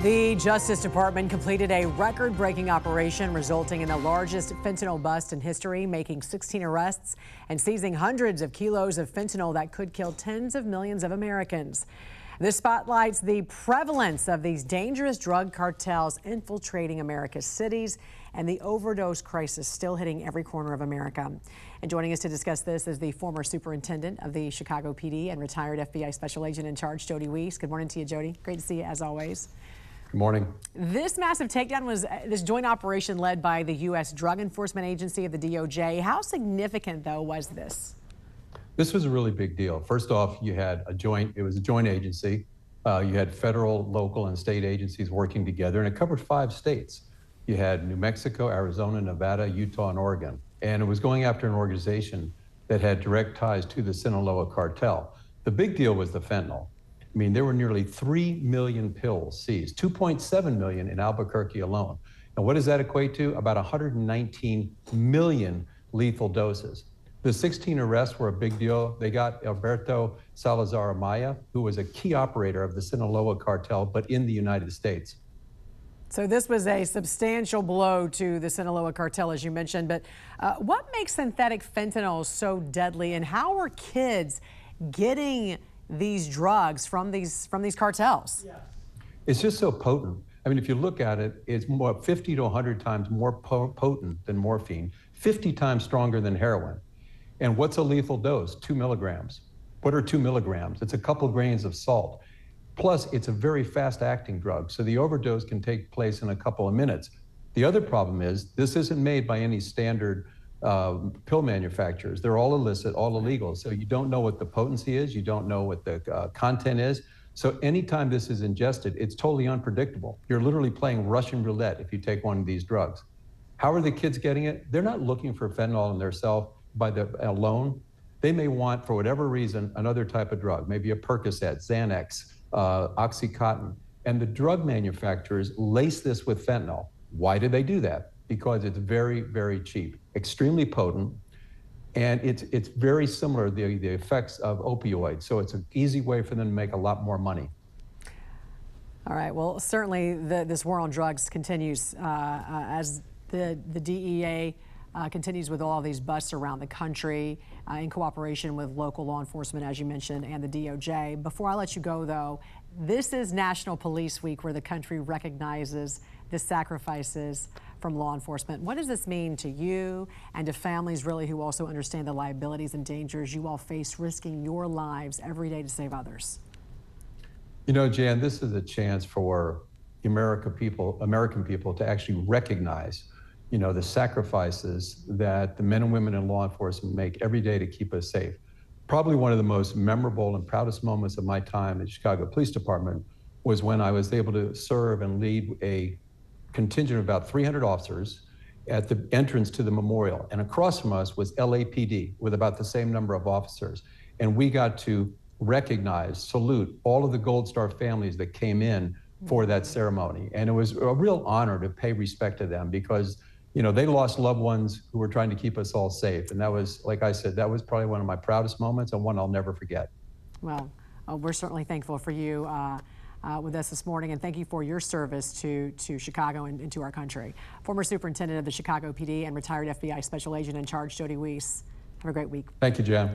The Justice Department completed a record-breaking operation resulting in the largest fentanyl bust in history, making 16 arrests and seizing hundreds of kilos of fentanyl that could kill tens of millions of Americans. This spotlights the prevalence of these dangerous drug cartels infiltrating America's cities and the overdose crisis still hitting every corner of America. And joining us to discuss this is the former superintendent of the Chicago PD and retired FBI special agent in charge, Jody Weiss. Good morning to you, Jody. Great to see you as always. Good morning. This massive takedown was this joint operation led by the U.S. Drug Enforcement Agency of the DOJ. How significant, though, was this? This was a really big deal. First off, it was a joint agency. You had federal, local, and state agencies working together, and it covered 5 states. You had New Mexico, Arizona, Nevada, Utah, and Oregon. And it was going after an organization that had direct ties to the Sinaloa cartel. The big deal was the fentanyl. I mean, there were nearly 3 million pills seized, 2.7 million in Albuquerque alone. And what does that equate to? About 119 million lethal doses. The 16 arrests were a big deal. They got Alberto Salazar Amaya, who was a key operator of the Sinaloa cartel, but in the United States. So this was a substantial blow to the Sinaloa cartel, as you mentioned. But what makes synthetic fentanyl so deadly, and how are kids getting these drugs from these cartels? Yeah. It's just so potent. I mean, if you look at it, it's more 50 to 100 times more potent than morphine, 50 times stronger than heroin. And what's a lethal dose? 2 milligrams. What are 2 milligrams? It's a couple grains of salt. Plus, it's a very fast-acting drug, so the overdose can take place in a couple of minutes. The other problem is this isn't made by any standard pill manufacturers. They're all illicit, all illegal. So you don't know what the potency is. You don't know what the content is. So anytime this is ingested, it's totally unpredictable. You're literally playing Russian roulette if you take one of these drugs. How are the kids getting it? They're not looking for fentanyl in themselves alone. They may want, for whatever reason, another type of drug, maybe a Percocet, Xanax, Oxycontin. And the drug manufacturers lace this with fentanyl. Why do they do that? Because it's very, very cheap, extremely potent, and it's very similar to the effects of opioids. So it's an easy way for them to make a lot more money. All right. Well, certainly this war on drugs continues as the DEA continues with all of these busts around the country in cooperation with local law enforcement, as you mentioned, and the DOJ. Before I let you go, though, this is National Police Week, where the country recognizes the sacrifices from law enforcement. What does this mean to you and to families, really, who also understand the liabilities and dangers you all face risking your lives every day to save others? You know, Jan, this is a chance for American people to actually recognize, you know, the sacrifices that the men and women in law enforcement make every day to keep us safe. Probably one of the most memorable and proudest moments of my time at the Chicago Police Department was when I was able to serve and lead a contingent of about 300 officers at the entrance to the memorial. And across from us was LAPD with about the same number of officers. And we got to recognize, salute all of the Gold Star families that came in for that ceremony. And it was a real honor to pay respect to them because, you know, they lost loved ones who were trying to keep us all safe. And that was, like I said, that was probably one of my proudest moments and one I'll never forget. Well, we're certainly thankful for you with us this morning, and thank you for your service to Chicago and to our country. Former Superintendent of the Chicago PD and retired FBI Special Agent in Charge, Jody Weiss. Have a great week. Thank you, Jan.